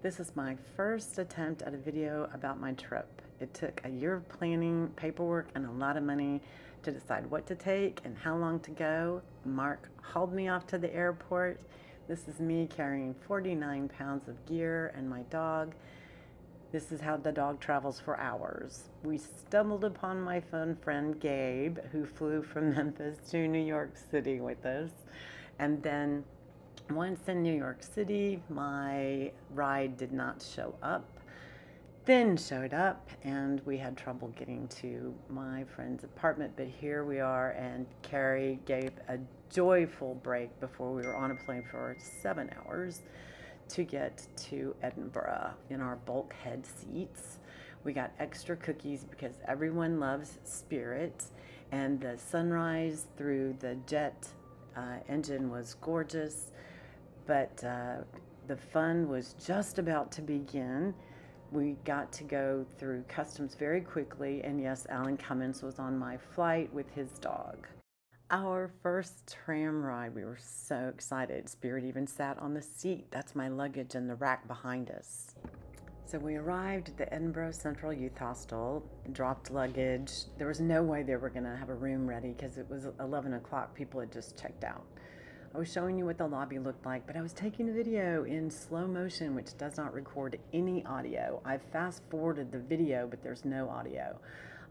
This is my first attempt at a video about my trip. It took a year of planning, paperwork, and a lot of money to decide what to take and how long to go. Mark hauled me off to the airport. This is me carrying 49 pounds of gear and my dog. This is how the dog travels for hours. We stumbled upon my fun friend Gabe, who flew from Memphis to New York City with us. And then once in New York City, my ride did not show up. Then showed up, and we had trouble getting to my friend's apartment. But here we are, and Carrie gave a joyful break before we were on a plane for 7 hours to get to Edinburgh in our bulkhead seats. We got extra cookies because everyone loves Spirit, and the sunrise through the jet engine was gorgeous. But the fun was just about to begin. We got to go through customs very quickly, and yes, Alan Cummins was on my flight with his dog. Our first tram ride, we were so excited. Spirit even sat on the seat. That's my luggage in the rack behind us. So we arrived at the Edinburgh Central Youth Hostel, dropped luggage. There was no way they were gonna have a room ready because it was 11 o'clock. People had just checked out. I was showing you what the lobby looked like, but I was taking a video in slow motion, which does not record any audio. I fast forwarded the video, but there's no audio.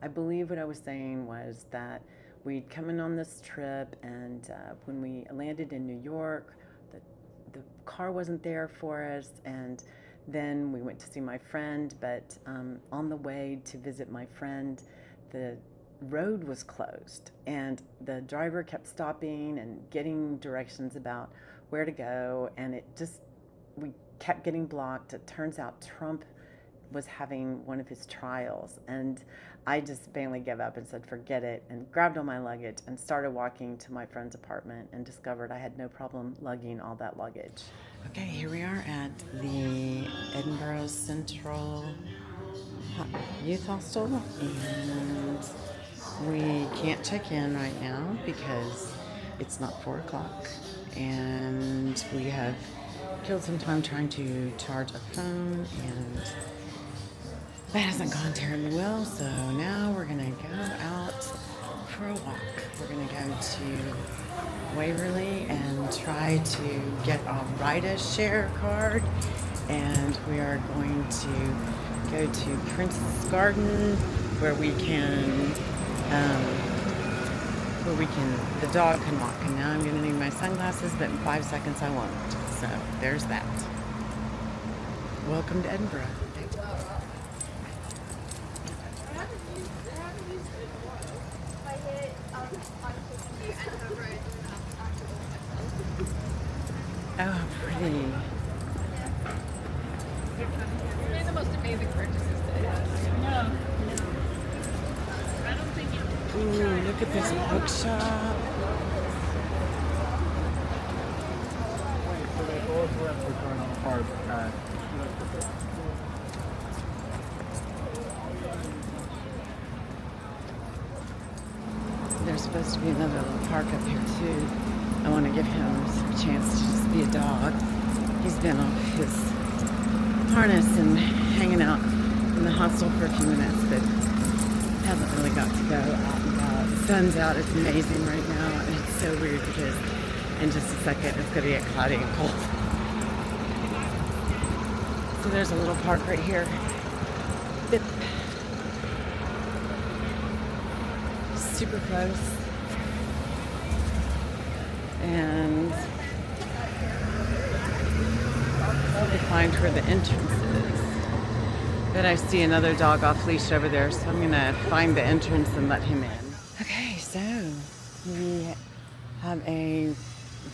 I believe what I was saying was that we'd come in on this trip, and when we landed in New York, the car wasn't there for us, and then we went to see my friend, but on the way to visit my friend, the road was closed, and the driver kept stopping and getting directions about where to go, and we kept getting blocked. It turns out Trump was having one of his trials, and I just finally gave up and said forget it, and grabbed all my luggage and started walking to my friend's apartment and discovered I had no problem lugging all that luggage. Okay, here we are at the Edinburgh Central Youth Hostel, and we can't check in right now because it's not 4 o'clock, and we have killed some time trying to charge a phone, and that hasn't gone terribly well, so now we're gonna go out for a walk. We're gonna go to Waverly and try to get a ride-a-share card, and we are going to go to Prince's Garden where the dog can walk. And now I'm gonna need my sunglasses, but in 5 seconds I won't. So there's that. Welcome to Edinburgh. Oh, pretty. Made the most amazing purchases today. No. I don't think it. Ooh, look at this bookshop. So they both went for going on hard. There's supposed to be another little park up here too. I want to give him a chance to just be a dog. He's been off his harness and hanging out in the hostel for a few minutes, but hasn't really got to go out and about. The sun's out. It's amazing right now, and it's so weird because in just a second it's going to get cloudy and cold. So there's a little park right here. Bip. Super close. And I'll find where the entrance is. But I see another dog off leash over there, so I'm gonna find the entrance and let him in. Okay, so we have a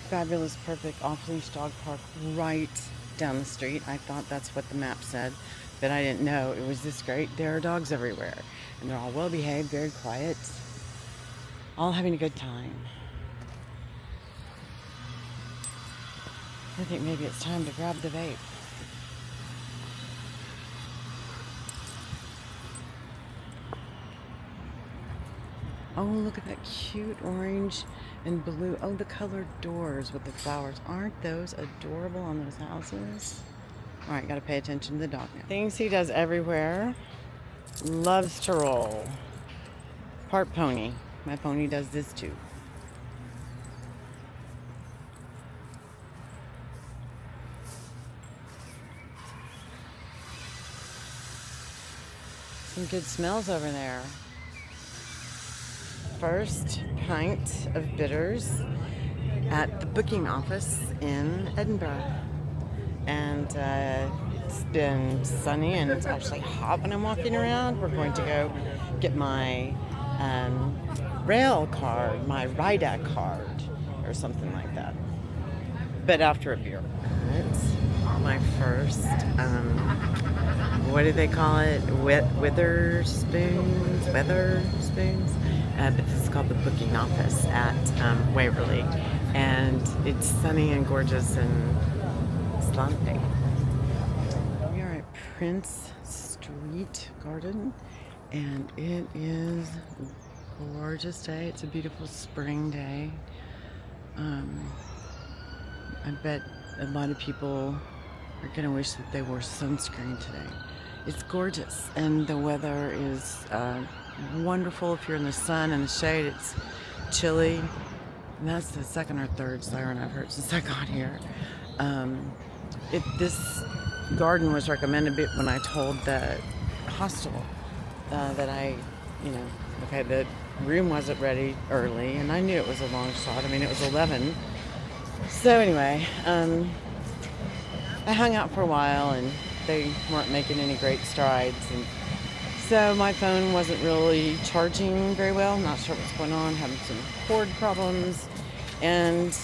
fabulous, perfect off-leash dog park right down the street. I thought that's what the map said, but I didn't know it was this great. There are dogs everywhere, and they're all well behaved, very quiet, all having a good time. I think maybe it's time to grab the vape. Oh, look at that cute orange and blue. Oh, the colored doors with the flowers. Aren't those adorable on those houses? All right, got to pay attention to the dog now. Things he does everywhere. Loves to roll. Part pony. My pony does this too. Some good smells over there. First pint of bitters at the booking office in Edinburgh. And it's been sunny and it's actually hot when I'm walking around. We're going to go get my rail card, my RIDA card, or something like that. But after a beer. It's my first, what do they call it? Weather spoons? But this is called the booking office at Waverly. And it's sunny and gorgeous and slanting. We are at Prince Street Garden, and it is a gorgeous day. It's a beautiful spring day. I bet a lot of people are gonna wish that they wore sunscreen today. It's gorgeous, and the weather is wonderful. If you're in the sun and the shade, it's chilly. And that's the second or third siren I've heard since I got here. This garden was recommended when I told the hostel that the room wasn't ready early, and I knew it was a long shot. I mean, it was 11. So anyway, I hung out for a while, and they weren't making any great strides, and so my phone wasn't really charging very well. Not sure what's going on, having some cord problems, and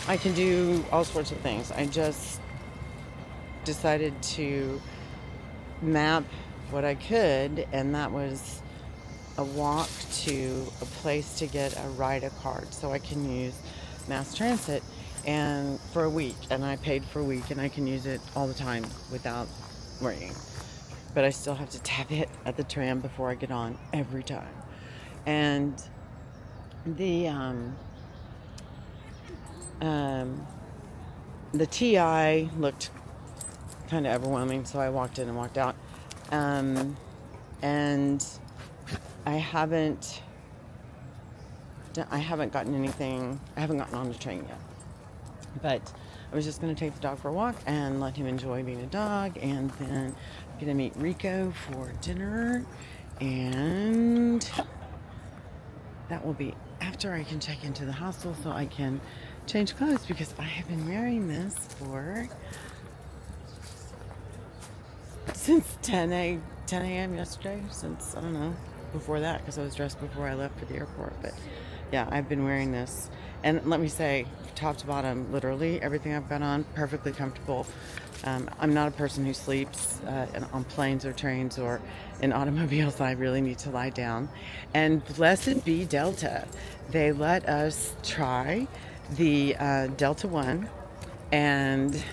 I can do all sorts of things. I just decided to map what I could, and that was a walk to a place to get a RIDA card so I can use mass transit and for a week, and I paid for a week, and I can use it all the time without worrying. But I still have to tap it at the tram before I get on every time. And the TI looked kind of overwhelming, so I walked in and walked out. And I haven't gotten anything. I haven't gotten on the train yet. But I was just going to take the dog for a walk and let him enjoy being a dog, and then I'm going to meet Rico for dinner, and that will be after I can check into the hostel so I can change clothes, because I have been wearing this since 10 a.m. yesterday, since, I don't know, before that, because I was dressed before I left for the airport. But yeah, I've been wearing this, and let me say, top to bottom, literally everything I've got on, perfectly comfortable. I'm not a person who sleeps on planes or trains or in automobiles. I really need to lie down. And blessed be Delta. They let us try the Delta One, and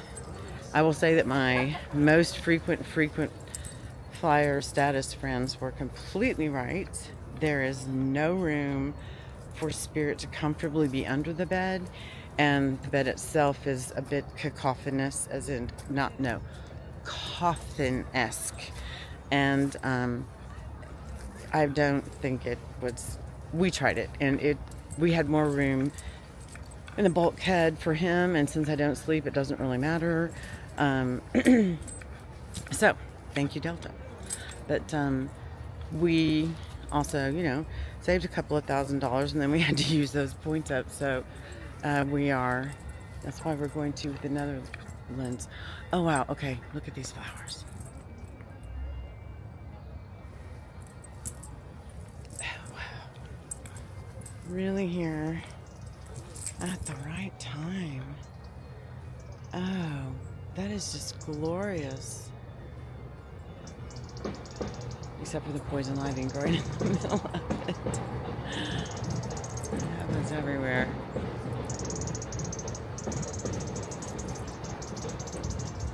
I will say that my most frequent flyer status friends were completely right. There is no room for Spirit to comfortably be under the bed, and the bed itself is a bit cacophonous, as in coffin-esque, and I don't think it was. We tried it, and we had more room in the bulkhead for him, and since I don't sleep, it doesn't really matter. So thank you, Delta. But we also, saved a couple of $1,000s, and then we had to use those points up. So that's why we're going to the Netherlands. Oh wow, okay, look at these flowers. Oh wow. Really here at the right time. Oh, that is just glorious. Except for the poison ivy growing in the middle of it. It happens everywhere.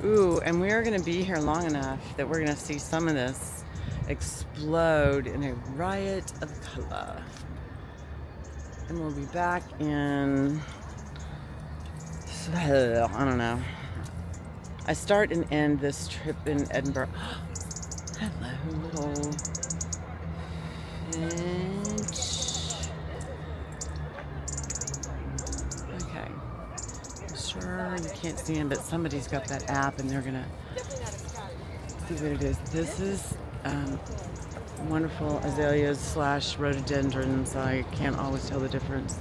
Ooh, and we are going to be here long enough that we're going to see some of this explode in a riot of color. And we'll be back in, I don't know. I start and end this trip in Edinburgh. Hello, little finch. Okay. I'm sure you can't see him, but somebody's got that app and they're gonna see what it is. This is wonderful azaleas / rhododendrons. I can't always tell the difference.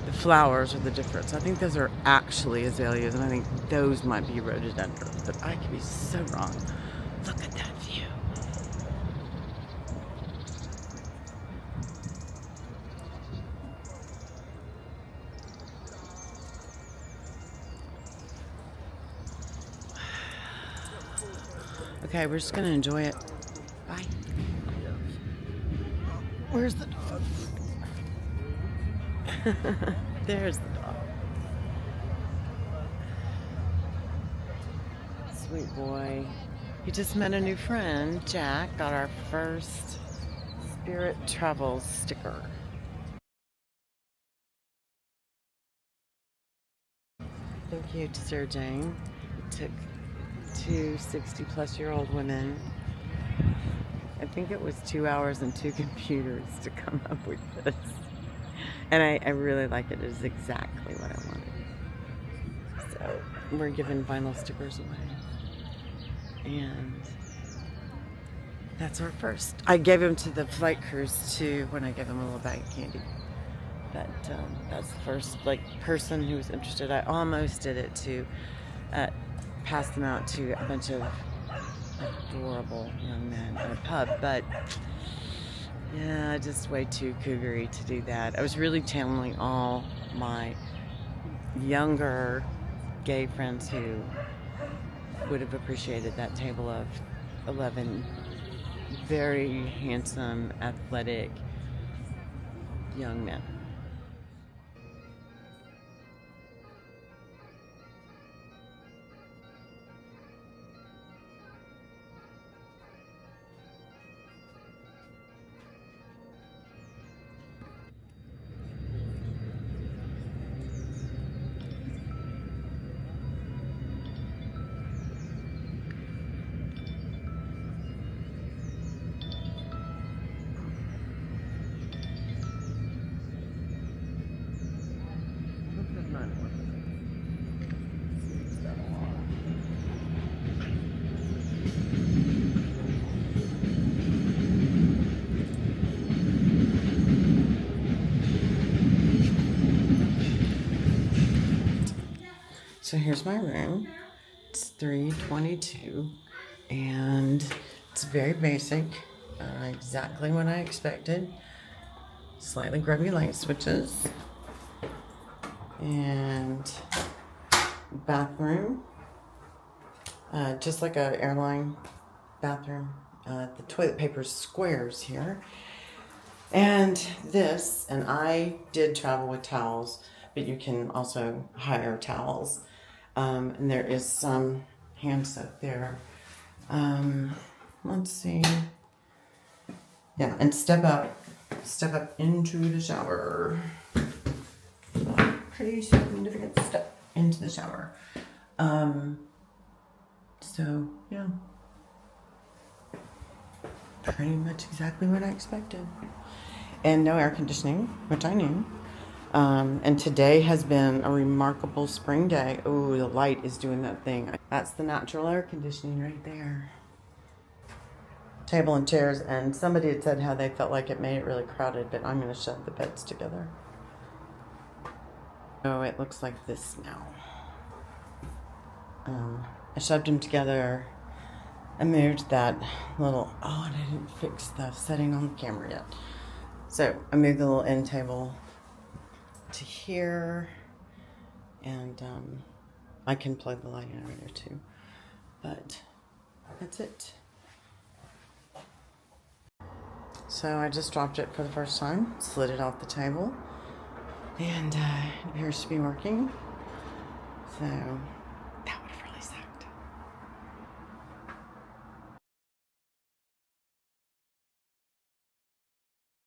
The flowers are the difference. I think those are actually azaleas, and I think those might be rhododendrons, but I could be so wrong. Look at that view. Okay, we're just gonna enjoy it. Bye. Where's the dog? There's the dog. Sweet boy. He just met a new friend, Jack. Got our first Spirit Travels sticker. Thank you to Sarah Jane. It took 2 60-plus-year-old women, I think it was 2 hours and 2 computers to come up with this. And I really like it. It is exactly what I wanted. So we're giving vinyl stickers away. And that's our first. I gave them to the flight crews too when I gave them a little bag of candy. But that's the first person who was interested. I almost did it to pass them out to a bunch of adorable young men at a pub, but yeah, just way too cougary to do that. I was really channeling all my younger gay friends who would have appreciated that table of 11 very handsome, athletic young men. So here's my room. It's 322 and it's very basic, exactly what I expected. Slightly grubby light switches and bathroom, just like an airline bathroom. The toilet paper is squares here. And this, and I did travel with towels, but you can also hire towels. And there is some hand soap there. Let's see. Yeah, and step up into the shower. Pretty significant step into the shower. So yeah, pretty much exactly what I expected. And no air conditioning, which I knew. And today has been a remarkable spring day. Oh, the light is doing that thing. That's the natural air conditioning right there. Table and chairs, and somebody had said how they felt like it made it really crowded, but I'm going to shove the beds together. Oh, it looks like this now. I shoved them together. I moved that little, and I didn't fix the setting on the camera yet. So I moved the little end table to here, and I can plug the light in over there too, but that's it. So I just dropped it for the first time, slid it off the table, and it appears to be working. So